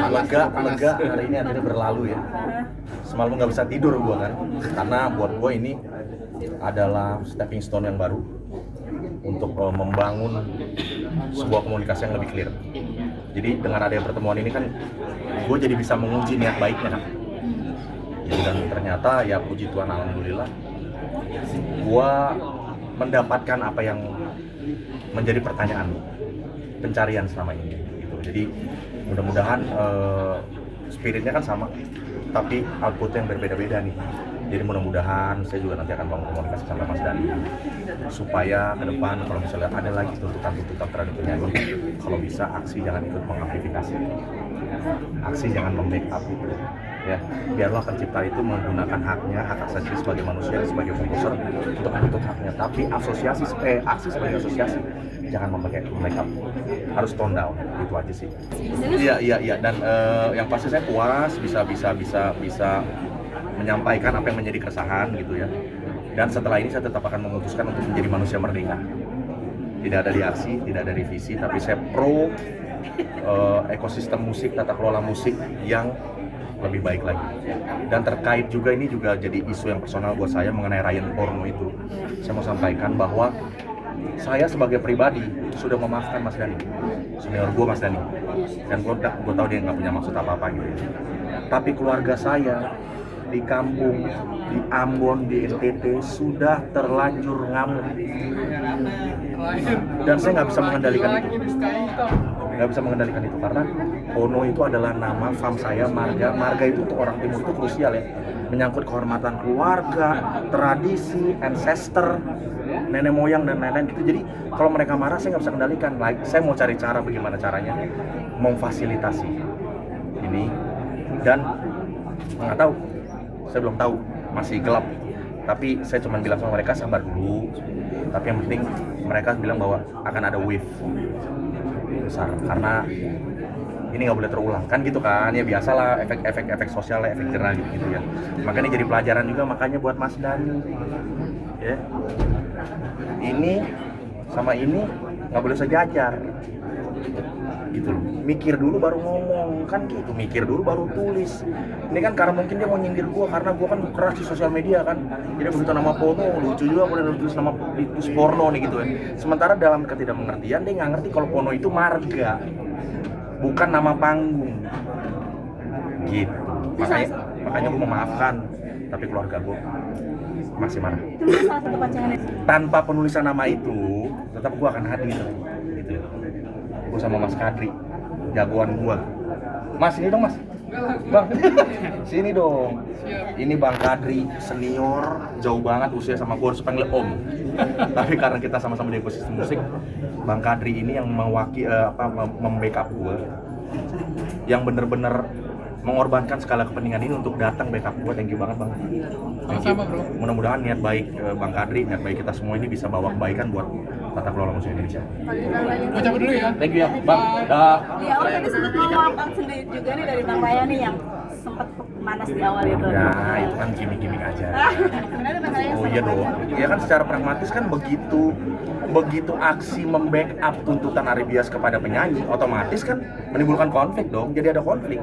lega hari ini akhirnya berlalu ya. Semalam nggak bisa tidur gue kan, karena buat gue ini adalah stepping stone yang baru untuk membangun sebuah komunikasi yang lebih clear. Jadi dengan adanya pertemuan ini kan gue jadi bisa menguji niat baiknya kan. Jadi, dan ternyata ya puji Tuhan alhamdulillah gue mendapatkan apa yang menjadi pertanyaan pencarian selama ini gitu. Jadi mudah-mudahan spiritnya kan sama tapi outputnya yang berbeda-beda nih. Jadi mudah-mudahan saya juga nanti akan bangun komunikasi sama Mas Dani supaya ke depan kalau misalnya ada lagi tuntutan-tuntutan terhadap penyanyi, kalau bisa aksi jangan ikut mengamplifikasi, aksi jangan membackup gitu ya. Biarlah pencipta itu menggunakan haknya, hak asasi sebagai manusia, sebagai komposer untuk menuntut haknya. Tapi aksi sebagai asosiasi jangan membackup, harus tone down, itu aja sih. Iya. Dan yang pasti saya puas bisa menyampaikan apa yang menjadi keresahan gitu ya. Dan setelah ini saya tetap akan memutuskan untuk menjadi manusia merdeka. Tidak ada di aksi, tidak ada revisi, tapi saya pro ekosistem musik, tata kelola musik yang lebih baik lagi. Dan terkait juga ini juga jadi isu yang personal buat saya mengenai Ryan Porno itu. Saya mau sampaikan bahwa saya sebagai pribadi sudah memaafkan Mas Dani, senior gue Mas Dani. Dan gue tahu dia nggak punya maksud apa-apa gitu ya. Tapi keluarga saya di kampung, di Ambon, di NTT sudah terlanjur ngamuk. Dan saya nggak bisa mengendalikan itu. Nggak bisa mengendalikan itu karena Pono itu adalah nama fam saya, marga itu untuk orang timur itu krusial ya, menyangkut kehormatan keluarga, tradisi, ancestor, nenek moyang dan lain-lain gitu. Jadi kalau mereka marah saya nggak bisa kendalikan. Saya mau cari cara bagaimana caranya memfasilitasi ini, dan nggak tahu, saya belum tahu, masih gelap. Tapi saya cuma bilang sama mereka sabar dulu. Tapi yang penting mereka bilang bahwa akan ada wave besar karena ini nggak boleh terulang kan gitu kan ya, biasalah efek sosial, efek jerah gitu ya. Makanya jadi pelajaran juga makanya buat Mas Dani ya, ini sama ini nggak boleh sejajar gitu loh. Mikir dulu baru ngomong kan gitu, mikir dulu baru tulis. Ini kan karena mungkin dia mau nyindir gua karena gua kan keras di sosial media kan, jadi begitu nama Pono lucu juga boleh tulis nama itu porno nih gitu ya. Sementara dalam ketidakmengertian dia nggak ngerti kalau Pono itu marga, bukan nama panggung gitu. Makanya gua memaafkan, tapi keluarga gua masih marah. Tanpa penulisan nama itu tetap gua akan hadir gitu. Gue sama Mas Kadri, jagoan gua. Mas, ini dong Mas. Bang, sini dong. Ini Bang Kadri, senior, jauh banget usia sama gua, harus panggil Om. Tapi karena kita sama-sama di ekosistem musik, Bang Kadri ini yang membackup gua, yang bener-bener mengorbankan segala kepentingan ini untuk datang backup gua. Thank you banget Bang. Sama-sama bro. Mudah-mudahan niat baik Bang Kadri, niat baik kita semua ini bisa bawa kebaikan buat tata kelola musik Indonesia. Gue cabut dulu ya. Thank you ya Bang. Dah. Di awal tadi sempat mau makan sendiri juga nih dari Bang Raya nih yang sempat panas di awal itu. Ya itu kan gimmick aja. Sebenarnya Bang Raya Oh iya dong. Ya kan secara pragmatis kan begitu aksi membackup tuntutan Ari Bias kepada penyanyi, otomatis kan menimbulkan konflik dong. Jadi ada konflik.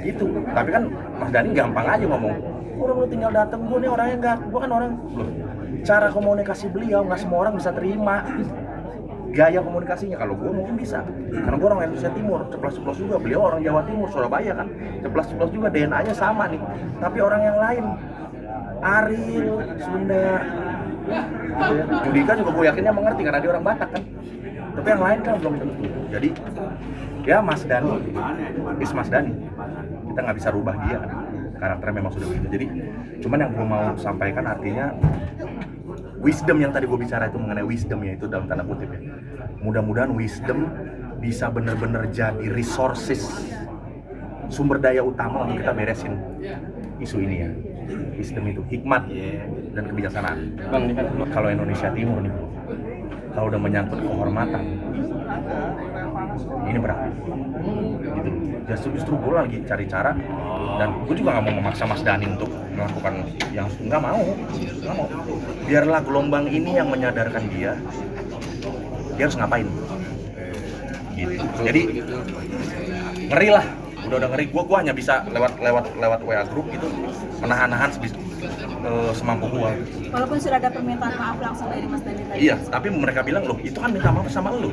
Gitu. Tapi kan Mas Dani gampang aja ngomong. Orang lu tinggal datang, gue nih orangnya enggak, gue kan orang. Loh, cara komunikasi beliau nggak semua orang bisa terima. Gaya komunikasinya kalau gue mungkin bisa, karena gue orang Indonesia Timur, ceplos-ceplos juga. Beliau orang Jawa Timur, Surabaya kan, ceplos-ceplos juga, DNA-nya sama nih. Tapi orang yang lain, Ariel, Sunda, gitu ya. Judika juga gue yakinnya mengerti karena dia orang Batak kan. Tapi yang lain kan belum tentu. Jadi ya Mas Dani, Mas Dani, kita nggak bisa rubah dia kan. Karakternya memang sudah begitu. Jadi cuman yang gue mau sampaikan artinya wisdom yang tadi gue bicara itu mengenai wisdom ya, itu dalam tanda kutip ya. Mudah-mudahan wisdom bisa benar-benar jadi resources, sumber daya utama untuk kita beresin isu ini ya. Wisdom itu hikmat dan kebijaksanaan. Kalau Indonesia Timur nih, kalau udah menyangkut kehormatan, ini berat. Gitu. Justru gue lagi cari cara, dan gue juga nggak mau memaksa Mas Dani untuk melakukan yang nggak mau. Biarlah gelombang ini yang menyadarkan dia harus ngapain. Gitu. Jadi ngeri lah, udah ngeri. Gua hanya bisa lewat WA grup gitu, menahan semampu gua. Walaupun sudah ada permintaan maaf langsung dari Mas Dani tadi. Iya, tapi mereka bilang, loh itu kan minta maaf sama lu.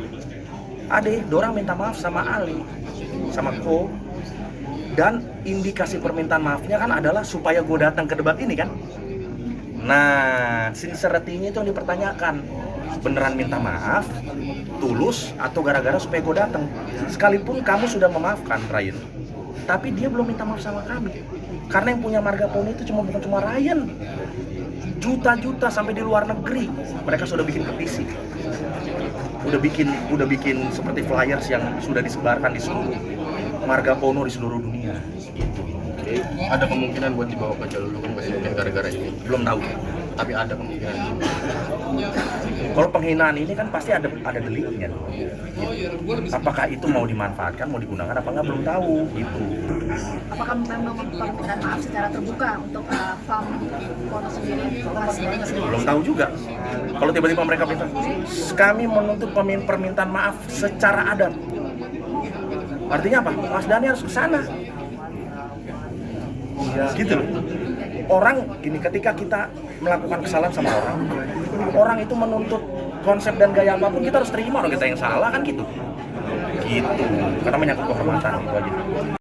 Ade, dorang minta maaf sama Ali, sama Ko. Dan indikasi permintaan maafnya kan adalah supaya gue datang ke debat ini kan. Nah, sincerity-nya itu yang dipertanyakan. Beneran minta maaf, tulus, atau gara-gara supaya gue datang. Sekalipun kamu sudah memaafkan Ryan, tapi dia belum minta maaf sama kami. Karena yang punya Marga Poni itu bukan cuma Ryan. Juta-juta sampai di luar negeri. Mereka sudah bikin petisi. Udah bikin seperti flyers yang sudah disebarkan di seluruh Margapono di seluruh dunia. Ada kemungkinan buat dibawa ke jalur hukum nggak sih mungkin gara-gara ini? Belum tahu. Tapi ada kemungkinan. Kalau penghinaan ini kan pasti ada deliknya. Apakah itu mau dimanfaatkan, mau digunakan apa enggak belum tahu gitu. Apakah memang permintaan maaf secara terbuka untuk farm Pono sendiri? Mas Dani sendiri? Belum tahu juga. Kalau tiba-tiba mereka minta, kami menuntut permintaan maaf secara adat. Artinya apa? Mas Dani harus ke sana. Gitu loh. Orang gini, ketika kita melakukan kesalahan sama orang itu menuntut konsep dan gaya apapun kita harus terima, orang kita yang salah kan gitu. Karena menyangkut kehormatan itu aja.